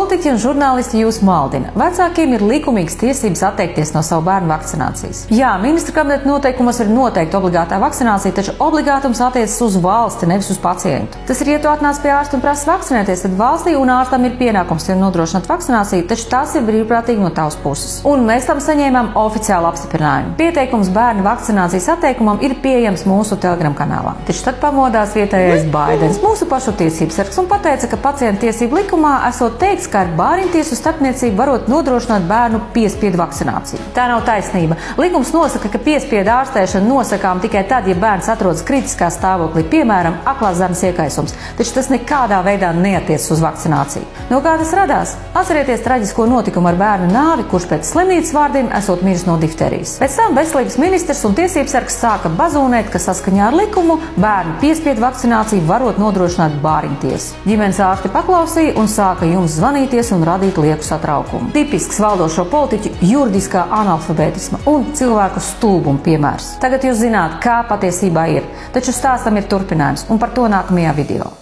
Politiķi un žurnālisti jūs maldina. Vecākiem ir likumīgas tiesības atteikties no savu bērnu vakcinācijas. Jā, ministra kabineta noteikumos ir noteikti obligātā vakcinācija, taču obligātums attiecas uz valsti, nevis uz pacientu. Tas ir, ja tu atnāc pie ārsta un prasa vakcinēties, tad valstī un ārstam ir pienākums tev nodrošināt vakcināciju, taču tas ir brīvprātīgi no tavas puses. Un mēs tam saņēmām oficiālu apstiprinājumu. Pieteikums bērnu vakcinācijas atteikumam ir pieejams mūsu Telegram kanālā. Taču tad pamodās vietējais Baidens, mūsu pašu tiesības sargs, un pateica, ka pacientu tiesību likumā esot teikts, ka ar bāriņtiesu starpniecību varot nodrošināt bērnu piespiedu vakcināciju. Tā nav taisnība. Likums nosaka, ka piespiedu ārstēšana nosakām tikai tad, ja bērns atrodas kritiskā stāvoklī, piemēram, aklās zarnas iekaisums, taču tas nekādā veidā neatiecas uz vakcināciju. No kā tas radās? Atcerieties traģisko notikumu ar bērnu nāvi, kurš pēc slimnīcas vārdiem esot miris no difterijas. Pēc tam veselības ministrs un tiesības sargs sāka bazūnēt, ka saskaņā ar likumu bērnu piespiedu vakcināciju varot nodrošināt bāriņtiesu. Ģimenes ārsti paklausīja un sāka jums zvanīties un radīt lieku satraukumu. Tipisks valdošo politiķu juridiskā analfabētisma un cilvēku stulbuma piemērs. Tagad jūs zināt, kā patiesībā ir, taču stāstam ir turpinājums, un par to nākamajā video.